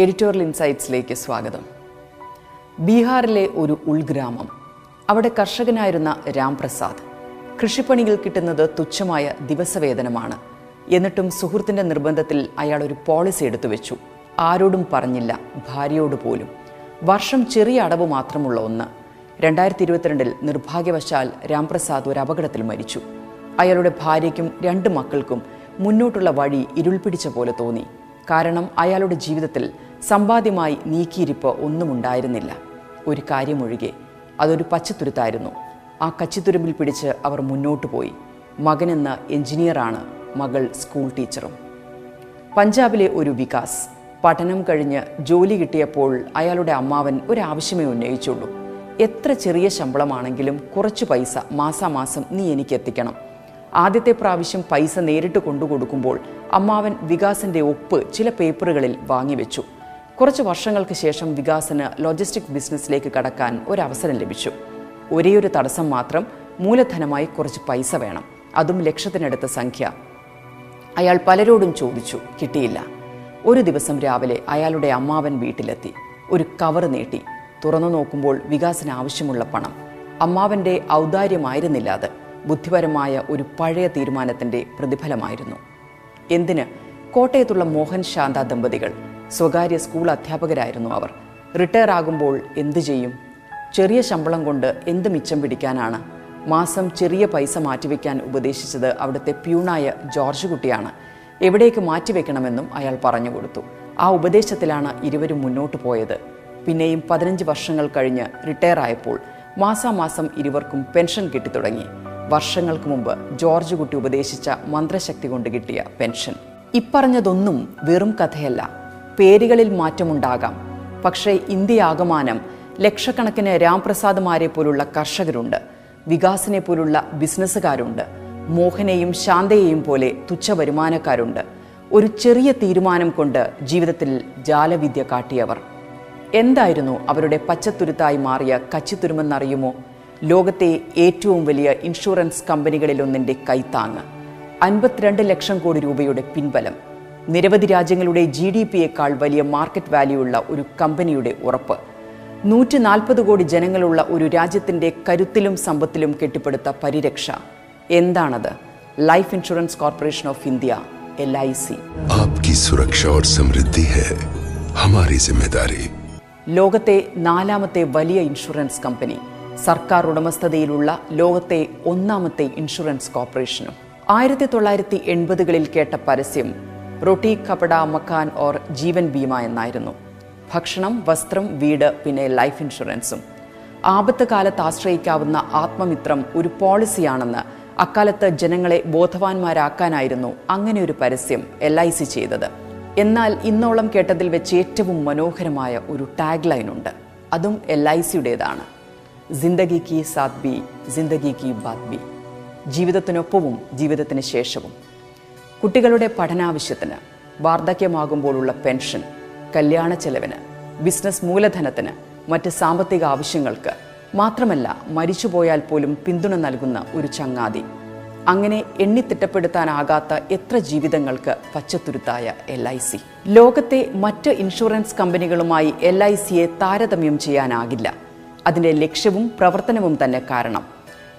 Editorial ഇൻസൈറ്റ്സിലേക്ക് സ്വാഗതം. ബീഹാറിലെ ഒരു ഉൾഗ്രാമം. അവിടെ കർഷകനായിരുന്ന രാംപ്രസാദ്. കൃഷിപ്പണിയിൽ കിട്ടുന്നത് തുച്ഛമായ ദിവസവേതനമാണ്. എന്നിട്ടും സുഹൃത്തിൻ്റെ നിർബന്ധത്തിൽ അയാൾ ഒരു പോളിസി എടുത്തു വെച്ചു. ആരോടും പറഞ്ഞില്ല, ഭാര്യയോട് പോലും. വർഷം ചെറിയ അടവ് മാത്രമുള്ള ഒന്ന്. 2022 നിർഭാഗ്യവശാൽ രാംപ്രസാദ് ഒരു അപകടത്തിൽ മരിച്ചു. അയാളുടെ ഭാര്യയ്ക്കും 2 മക്കൾക്കും മുന്നോട്ടുള്ള വഴി ഇരുൾ പിടിച്ച പോലെ തോന്നി. കാരണം അയാളുടെ ജീവിതത്തിൽ സമ്പാദ്യമായി നീക്കിയിരിപ്പ് ഒന്നും ഉണ്ടായിരുന്നില്ല. ഒരു കാര്യമൊഴികെ, അതൊരു പച്ചത്തുരുത്തായിരുന്നു. ആ കച്ചിത്തുരുമ്പിൽ പിടിച്ച് അവർ മുന്നോട്ട് പോയി. മകനെന്ന് എഞ്ചിനീയറാണ്, മകൾ സ്കൂൾ ടീച്ചറും. പഞ്ചാബിലെ ഒരു വികാസ്. പഠനം കഴിഞ്ഞ് ജോലി കിട്ടിയപ്പോൾ അയാളുടെ അമ്മാവൻ ഒരാവശ്യമേ ഉന്നയിച്ചുള്ളൂ. എത്ര ചെറിയ ശമ്പളമാണെങ്കിലും കുറച്ച് പൈസ മാസാമാസം നീ എനിക്ക് എത്തിക്കണം. ആദ്യത്തെ പ്രാവശ്യം പൈസ നേരിട്ട് കൊണ്ടുകൊടുക്കുമ്പോൾ അമ്മാവൻ വികാസിൻ്റെ ഒപ്പ് ചില പേപ്പറുകളിൽ വാങ്ങിവെച്ചു. കുറച്ച് വർഷങ്ങൾക്ക് ശേഷം വികാസിന് ലോജിസ്റ്റിക് ബിസിനസ്സിലേക്ക് കടക്കാൻ ഒരവസരം ലഭിച്ചു. ഒരേയൊരു തടസ്സം മാത്രം, മൂലധനമായി കുറച്ച് പൈസ വേണം, അതും ലക്ഷത്തിനടുത്ത സംഖ്യ. അയാൾ പലരോടും ചോദിച്ചു, കിട്ടിയില്ല. ഒരു ദിവസം രാവിലെ അയാളുടെ അമ്മാവൻ വീട്ടിലെത്തി. ഒരു കവർ നീട്ടി. തുറന്നു നോക്കുമ്പോൾ വികാസിന് ആവശ്യമുള്ള പണം. അമ്മാവൻ്റെ ഔദാര്യമായിരുന്നില്ല അത്, ബുദ്ധിപരമായ ഒരു പഴയ തീരുമാനത്തിൻ്റെ പ്രതിഫലമായിരുന്നു. എന്തിന്? കോട്ടയത്തുള്ള മോഹൻ ശാന്ത ദമ്പതികൾ സ്വകാര്യ സ്കൂൾ അധ്യാപകരായിരുന്നു അവർ. റിട്ടയർ ആകുമ്പോൾ എന്തു ചെയ്യും? ചെറിയ ശമ്പളം കൊണ്ട് എന്ത് മിച്ചം പിടിക്കാനാണ്? മാസം ചെറിയ പൈസ മാറ്റിവെക്കാൻ ഉപദേശിച്ചത് അവിടുത്തെ പ്യൂണായ ജോർജ് കുട്ടിയാണ്. എവിടേക്ക് മാറ്റിവെക്കണമെന്നും അയാൾ പറഞ്ഞു കൊടുത്തു. ആ ഉപദേശത്തിലാണ് ഇരുവരും മുന്നോട്ട് പോയത്. പിന്നെയും 15 വർഷങ്ങൾ കഴിഞ്ഞ് റിട്ടയർ ആയപ്പോൾ മാസാമാസം ഇരുവർക്കും പെൻഷൻ കിട്ടിത്തുടങ്ങി. വർഷങ്ങൾക്ക് മുമ്പ് ജോർജ് കുട്ടി ഉപദേശിച്ച മന്ത്രശക്തി കൊണ്ട് കിട്ടിയ പെൻഷൻ. ഇപ്പറഞ്ഞതൊന്നും വെറും കഥയല്ല. പേരുകളിൽ മാറ്റമുണ്ടാകാം, പക്ഷേ ഇന്ത്യയാകമാനം ലക്ഷക്കണക്കിന് രാംപ്രസാദ്മാരെ പോലുള്ള കർഷകരുണ്ട്, വികാസിനെ പോലുള്ള ബിസിനസ്സുകാരുണ്ട്, മോഹനെയും ശാന്തയെയും പോലെ തുച്ഛ വരുമാനക്കാരുണ്ട്. ഒരു ചെറിയ തീരുമാനം കൊണ്ട് ജീവിതത്തിൽ ജാലവിദ്യ കാട്ടിയവർ. എന്തായിരുന്നു അവരുടെ പച്ചത്തുരുത്തായി മാറിയ കച്ചിത്തുരുമെന്നറിയുമോ? ലോകത്തെ ഏറ്റവും വലിയ ഇൻഷുറൻസ് കമ്പനികളിലൊന്നിൻ്റെ കൈത്താങ്ങ്. 52 ലക്ഷം കോടി രൂപയുടെ പിൻബലം. നിരവധി രാജ്യങ്ങളുടെ GDP-യേക്കാൾ വലിയ മാർക്കറ്റ് വാല്യൂ ഉള്ള ഒരു കമ്പനിയുടെ ഉറപ്പ്. 140 കോടി ജനങ്ങളുള്ള ഒരു രാജ്യത്തിൻ്റെ കരുത്തിലും സമ്പത്തിലും കെട്ടിപ്പടുത്ത പരിരക്ഷ. എന്താണത്? Life insurance corporation of India, LIC. आपकी सुरक्षा और समृद्धि है हमारी जिम्मेदारी. ലോകത്തെ 4ാമത്തെ വലിയ ഇൻഷുറൻസ് കമ്പനി. സർക്കാർ ഉടമസ്ഥതയിലുള്ള ലോകത്തെ 1ാമത്തെ ഇൻഷുറൻസ് കോർപ്പറേഷനും. 1980കളിൽ കേട്ട പരസ്യം റോട്ടി കപട മക്കാൻ ഓർ ജീവൻ ബീമ എന്നായിരുന്നു. ഭക്ഷണം, വസ്ത്രം, വീട്, പിന്നെ ലൈഫ് ഇൻഷുറൻസും. ആപത്ത് കാലത്ത് ആശ്രയിക്കാവുന്ന ആത്മമിത്രം ഒരു പോളിസിയാണെന്ന് അക്കാലത്ത് ജനങ്ങളെ ബോധവാന്മാരാക്കാനായിരുന്നു അങ്ങനെ ഒരു പരസ്യം LIC ചെയ്തത്. എന്നാൽ ഇന്നോളം കേട്ടതിൽ വെച്ച് ഏറ്റവും മനോഹരമായ ഒരു ടാഗ് ലൈനുണ്ട്. അതും LICയുടേതാണ്. ജിന്ദഗി കി സാത്ത് ബി, ജിന്ദഗി കി ബാത് ബി. ജീവിതത്തിനൊപ്പവും ജീവിതത്തിന് ശേഷവും. കുട്ടികളുടെ പഠനാവശ്യത്തിന്, വാർദ്ധക്യമാകുമ്പോഴുള്ള പെൻഷൻ, കല്യാണ ചെലവിന്, ബിസിനസ് മൂലധനത്തിന്, മറ്റ് സാമ്പത്തിക ആവശ്യങ്ങൾക്ക്, മാത്രമല്ല മരിച്ചുപോയാൽ പോലും പിന്തുണ നൽകുന്ന ഒരു ചങ്ങാതി. അങ്ങനെ എണ്ണിത്തിട്ടപ്പെടുത്താനാകാത്ത എത്ര ജീവിതങ്ങൾക്ക് പച്ചത്തുരുത്തായ LIC. ലോകത്തെ മറ്റ് ഇൻഷുറൻസ് കമ്പനികളുമായി LICയെ താരതമ്യം ചെയ്യാനാകില്ല. അതിൻ്റെ ലക്ഷ്യവും പ്രവർത്തനവും തന്നെ കാരണം.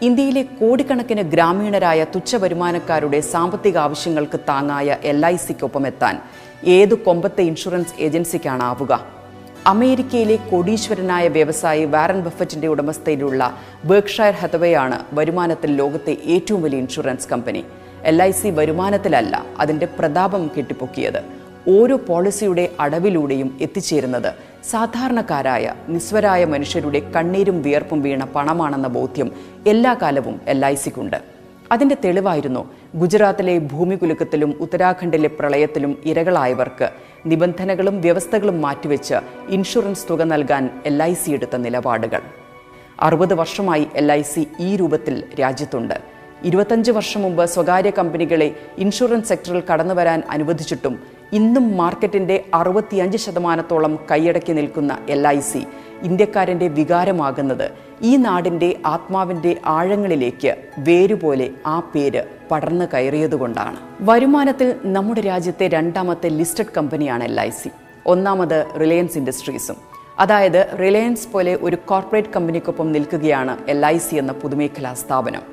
ഇന്ത്യയിലെ കോടിക്കണക്കിന് ഗ്രാമീണരായ തുച്ഛ വരുമാനക്കാരുടെ സാമ്പത്തിക ആവശ്യങ്ങൾക്ക് താങ്ങായ LICക്കൊപ്പം എത്താൻ ഏതു കൊമ്പത്തെ ഇൻഷുറൻസ് ഏജൻസിക്കാണാവുക? അമേരിക്കയിലെ കോടീശ്വരനായ വ്യവസായി വാരൻ ബഫറ്റിൻ്റെ ഉടമസ്ഥയിലുള്ള ബെർക്ക്ഷയർ ഹാതവേയാണ് വരുമാനത്തിൽ ലോകത്തെ ഏറ്റവും വലിയ ഇൻഷുറൻസ് കമ്പനി. LIC വരുമാനത്തിലല്ല, അതിൻ്റെ പ്രതാപം കെട്ടിപ്പൊക്കിയത്. ഓരോ പോളിസിയുടെ അടവിലൂടെയും എത്തിച്ചേരുന്നത് സാധാരണക്കാരായ നിസ്വരായ മനുഷ്യരുടെ കണ്ണീരും വിയർപ്പും വീണ പണമാണെന്ന ബോധ്യം എല്ലാ കാലവും LICക്കുണ്ട്. അതിൻ്റെ തെളിവായിരുന്നു ഗുജറാത്തിലെ ഭൂമികുലുക്കത്തിലും ഉത്തരാഖണ്ഡിലെ പ്രളയത്തിലും ഇരകളായവർക്ക് നിബന്ധനകളും വ്യവസ്ഥകളും മാറ്റിവെച്ച് ഇൻഷുറൻസ് തുക നൽകാൻ LIC എടുത്ത നിലപാടുകൾ. 60 വർഷമായി LIC ഈ രൂപത്തിൽ രാജ്യത്തുണ്ട്. 25 വർഷം മുമ്പ് സ്വകാര്യ കമ്പനികളെ ഇൻഷുറൻസ് സെക്ടറിൽ കടന്നുവരാൻ അനുവദിച്ചിട്ടും ഇന്നും മാർക്കറ്റിൻ്റെ 65% കൈയടക്കി നിൽക്കുന്ന LIC ഇന്ത്യക്കാരൻ്റെ വികാരമാകുന്നത് ഈ നാടിൻ്റെ ആത്മാവിൻ്റെ ആഴങ്ങളിലേക്ക് വേരുപോലെ ആ പേര് പടർന്നു കയറിയതുകൊണ്ടാണ്. വരുമാനത്തിൽ നമ്മുടെ രാജ്യത്തെ 2ാമത്തെ ലിസ്റ്റഡ് കമ്പനിയാണ് LIC. ഒന്നാമത് റിലയൻസ് ഇൻഡസ്ട്രീസും. അതായത് റിലയൻസ് പോലെ ഒരു കോർപ്പറേറ്റ് കമ്പനിക്കൊപ്പം നിൽക്കുകയാണ് LIC എന്ന പൊതുമേഖലാ സ്ഥാപനം.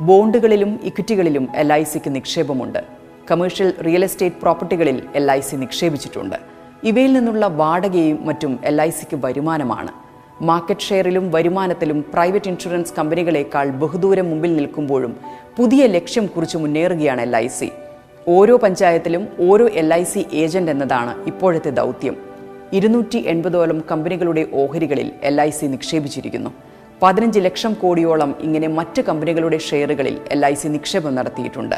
ബോണ്ടുകളിലും ഇക്വിറ്റികളിലും LICക്ക് നിക്ഷേപമുണ്ട്. കമേഴ്ഷ്യൽ റിയൽ എസ്റ്റേറ്റ് പ്രോപ്പർട്ടികളിൽ LIC നിക്ഷേപിച്ചിട്ടുണ്ട്. ഇവയിൽ നിന്നുള്ള വാടകയും മറ്റും LICക്ക് വരുമാനമാണ്. മാർക്കറ്റ് ഷെയറിലും വരുമാനത്തിലും പ്രൈവറ്റ് ഇൻഷുറൻസ് കമ്പനികളെക്കാൾ ബഹുദൂരം മുമ്പിൽ നിൽക്കുമ്പോഴും പുതിയ ലക്ഷ്യം കുറിച്ച് മുന്നേറുകയാണ് LIC. ഓരോ പഞ്ചായത്തിലും ഓരോ LIC ഏജന്റ് എന്നതാണ് ഇപ്പോഴത്തെ ദൗത്യം. 280ഓളം കമ്പനികളുടെ ഓഹരികളിൽ LIC നിക്ഷേപിച്ചിരിക്കുന്നു. 15 ലക്ഷം കോടിയോളം ഇങ്ങനെ മറ്റ് കമ്പനികളുടെ ഷെയറുകളിൽ LIC നിക്ഷേപം നടത്തിയിട്ടുണ്ട്.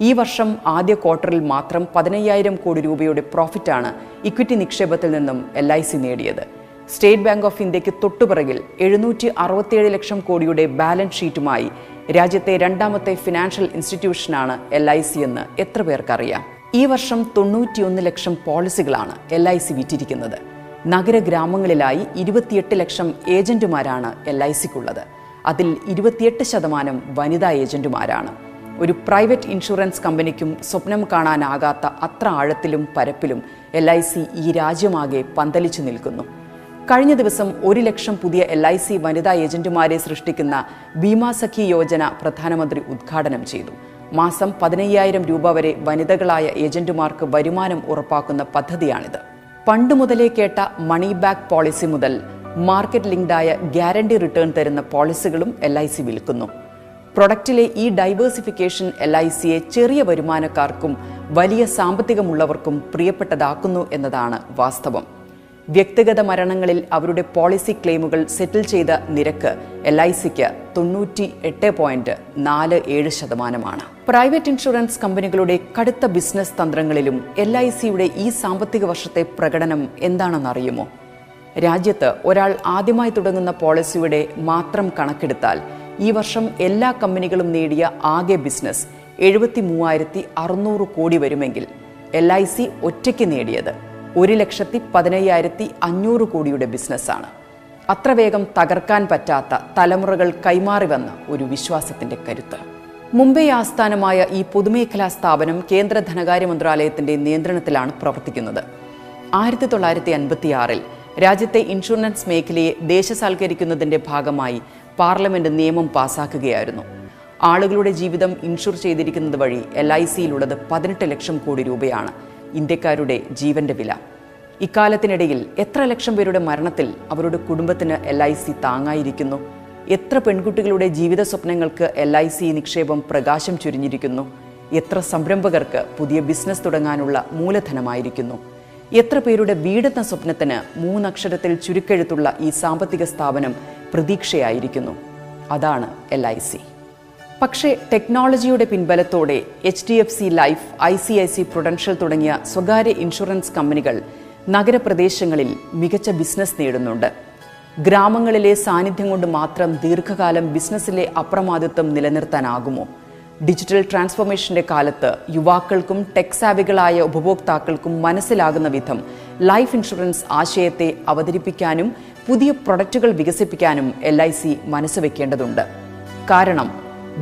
ഈ വർഷം ആദ്യ ക്വാർട്ടറിൽ മാത്രം 15,000 കോടി രൂപയുടെ പ്രോഫിറ്റാണ് ഇക്വിറ്റി നിക്ഷേപത്തിൽ നിന്നും LIC നേടിയത്. സ്റ്റേറ്റ് ബാങ്ക് ഓഫ് ഇന്ത്യക്ക് തൊട്ടുപിറകിൽ 767 ലക്ഷം കോടിയുടെ ബാലൻസ് ഷീറ്റുമായി രാജ്യത്തെ രണ്ടാമത്തെ ഫിനാൻഷ്യൽ ഇൻസ്റ്റിറ്റ്യൂഷനാണ് LIC എന്ന് എത്ര പേർക്കറിയാം? ഈ വർഷം 91 ലക്ഷം പോളിസികളാണ് LIC വിറ്റിരിക്കുന്നത്. നഗരഗ്രാമങ്ങളിലായി 28 ലക്ഷം ഏജന്റുമാരാണ് LICക്കുള്ളത്. അതിൽ 28% വനിതാ ഏജന്റുമാരാണ്. ഒരു പ്രൈവറ്റ് ഇൻഷുറൻസ് കമ്പനിക്കും സ്വപ്നം കാണാനാകാത്ത അത്ര ആഴത്തിലും പരപ്പിലും LIC ഈ രാജ്യമാകെ പന്തലിച്ചു നിൽക്കുന്നു. കഴിഞ്ഞ ദിവസം 1 ലക്ഷം പുതിയ LIC വനിതാ ഏജന്റുമാരെ സൃഷ്ടിക്കുന്ന ബീമാ സഖി യോജന പ്രധാനമന്ത്രി ഉദ്ഘാടനം ചെയ്തു. മാസം 15,000 രൂപ വരെ വനിതകളായ ഏജന്റുമാർക്ക് വരുമാനം ഉറപ്പാക്കുന്ന പദ്ധതിയാണിത്. പണ്ട് മുതലേ കേട്ട മണി ബാക്ക് പോളിസി മുതൽ മാർക്കറ്റ് ലിങ്ക്ഡായ ഗ്യാരണ്ടി റിട്ടേൺ തരുന്ന പോളിസികളും LIC വിൽക്കുന്നു. പ്രൊഡക്റ്റിലെ ഈ ഡൈവേഴ്സിഫിക്കേഷൻ LICയെ ചെറിയ വരുമാനക്കാർക്കും വലിയ സാമ്പത്തികമുള്ളവർക്കും പ്രിയപ്പെട്ടതാക്കുന്നു എന്നതാണ് വാസ്തവം. വ്യക്തിഗത മരണങ്ങളിൽ അവരുടെ പോളിസി ക്ലെയിമുകൾ സെറ്റിൽ ചെയ്ത നിരക്ക് LICക്ക് 98.47%. പ്രൈവറ്റ് ഇൻഷുറൻസ് കമ്പനികളുടെ കടുത്ത ബിസിനസ് തന്ത്രങ്ങളിലും LICയുടെ ഈ സാമ്പത്തിക വർഷത്തെ പ്രകടനം എന്താണെന്നറിയുമോ? രാജ്യത്ത് ഒരാൾ ആദ്യമായി തുടങ്ങുന്ന പോളിസിയുടെ മാത്രം കണക്കെടുത്താൽ ഈ വർഷം എല്ലാ കമ്പനികളും നേടിയ ആകെ ബിസിനസ് 73,600 കോടി വരുമെങ്കിൽ LIC ഒറ്റയ്ക്ക് നേടിയത് 1,15,500 കോടിയുടെ ബിസിനസ്സാണ്. അത്ര വേഗം തകർക്കാൻ പറ്റാത്ത തലമുറകൾ കൈമാറി വന്ന ഒരു വിശ്വാസത്തിന്റെ കരുത്ത്. മുംബൈ ആസ്ഥാനമായ ഈ പൊതുമേഖലാ സ്ഥാപനം കേന്ദ്ര ധനകാര്യ മന്ത്രാലയത്തിന്റെ നിയന്ത്രണത്തിലാണ് പ്രവർത്തിക്കുന്നത്. 1956-ൽ രാജ്യത്തെ ഇൻഷുറൻസ് മേഖലയെ ദേശസാൽക്കരിക്കുന്നതിന്റെ ഭാഗമായി പാർലമെന്റ് നിയമം പാസാക്കുകയായിരുന്നു. ആളുകളുടെ ജീവിതം ഇൻഷുർ ചെയ്തിരിക്കുന്നത് വഴി LICയിലുള്ളത് 18 ലക്ഷം കോടി രൂപയാണ് ഇന്ത്യക്കാരുടെ ജീവന്റെ വില. ഇക്കാലത്തിനിടയിൽ എത്ര ലക്ഷം പേരുടെ മരണത്തിൽ അവരുടെ കുടുംബത്തിന് LIC താങ്ങായിരിക്കുന്നു? എത്ര പെൺകുട്ടികളുടെ ജീവിത സ്വപ്നങ്ങൾക്ക് LIC നിക്ഷേപം പ്രകാശം ചുരിഞ്ഞിരിക്കുന്നു? എത്ര സംരംഭകർക്ക് പുതിയ ബിസിനസ് തുടങ്ങാനുള്ള മൂലധനമായിരിക്കുന്നു? എത്ര പേരുടെ വീടെന്ന സ്വപ്നത്തിന് 3 അക്ഷരത്തിൽ ചുരുക്കെഴുത്തുള്ള ഈ സാമ്പത്തിക സ്ഥാപനം പ്രതീക്ഷയായിരിക്കുന്നു? അതാണ് LIC. പക്ഷേ ടെക്നോളജിയുടെ പിൻബലത്തോടെ HDFC ലൈഫ്, ICIC പ്രൊഡൻഷ്യൽ തുടങ്ങിയ സ്വകാര്യ ഇൻഷുറൻസ് കമ്പനികൾ നഗരപ്രദേശങ്ങളിൽ മികച്ച ബിസിനസ് നേടുന്നുണ്ട്. ഗ്രാമങ്ങളിലെ സാന്നിധ്യം കൊണ്ട് മാത്രം ദീർഘകാലം ബിസിനസ്സിലെ അപ്രമാദിത്വം നിലനിർത്താനാകുമോ? ഡിജിറ്റൽ ട്രാൻസ്ഫോർമേഷന്റെ കാലത്ത് യുവാക്കൾക്കും ടെക് സാവികളായ ഉപഭോക്താക്കൾക്കും മനസ്സിലാകുന്ന വിധം ലൈഫ് ഇൻഷുറൻസ് ആശയത്തെ അവതരിപ്പിക്കാനും പുതിയ പ്രൊഡക്റ്റുകൾ വികസിപ്പിക്കാനും LIC മനസ്സ് വെക്കേണ്ടതുണ്ട്. കാരണം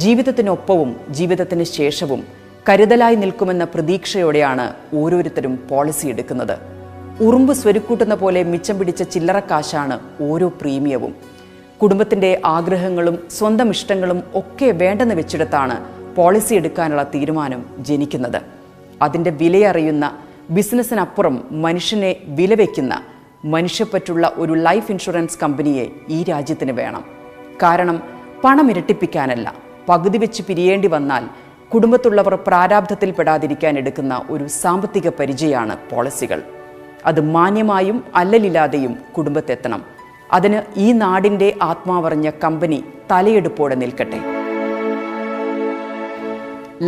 ജീവിതത്തിനൊപ്പവും ജീവിതത്തിന് ശേഷവും കരുതലായി നിൽക്കുമെന്ന പ്രതീക്ഷയോടെയാണ് ഓരോരുത്തരും പോളിസി എടുക്കുന്നത്. ഉറുമ്പ് സ്വരുക്കൂട്ടുന്ന പോലെ മിച്ചം പിടിച്ച ചില്ലറക്കാശാണ് ഓരോ പ്രീമിയവും. കുടുംബത്തിന്റെ ആഗ്രഹങ്ങളും സ്വന്തം ഇഷ്ടങ്ങളും ഒക്കെ വേണ്ടെന്ന് വെച്ചിടത്താണ് പോളിസി എടുക്കാനുള്ള തീരുമാനം ജനിക്കുന്നത്. അതിൻ്റെ വിലയറിയുന്ന, ബിസിനസ്സിനപ്പുറം മനുഷ്യനെ വിലവെക്കുന്ന, മനുഷ്യപ്പറ്റുള്ള ഒരു ലൈഫ് ഇൻഷുറൻസ് കമ്പനിയെ ഈ രാജ്യത്തിന് വേണം. കാരണം പണം ഇരട്ടിപ്പിക്കാനല്ല, പകുതി വെച്ച് പിരിയേണ്ടി വന്നാൽ കുടുംബത്തുള്ളവർ പ്രാരാബ്ധത്തിൽപ്പെടാതിരിക്കാൻ എടുക്കുന്ന ഒരു സാമ്പത്തിക പരിചയമാണ് പോളിസികൾ. അത് മാന്യമായും അല്ലലില്ലാതെയും കുടുംബത്തെത്തണം. അതിന് ഈ നാടിൻ്റെ ആത്മാവറിഞ്ഞ കമ്പനി തലയെടുപ്പോടെ നിൽക്കട്ടെ.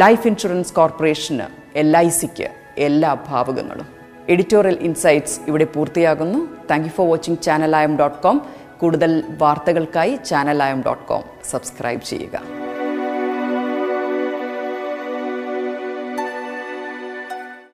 ലൈഫ് ഇൻഷുറൻസ് കോർപ്പറേഷന് LICക്ക് എല്ലാ ഭാവുകങ്ങളും. എഡിറ്റോറിയൽ ഇൻസൈറ്റ്സ് ഇവിടെ പൂർത്തിയാകുന്നു. Thank you for watching channeliam.com. കൂടുതൽ വാർത്തകൾക്കായി channeliam.com സബ്സ്ക്രൈബ് ചെയ്യുക.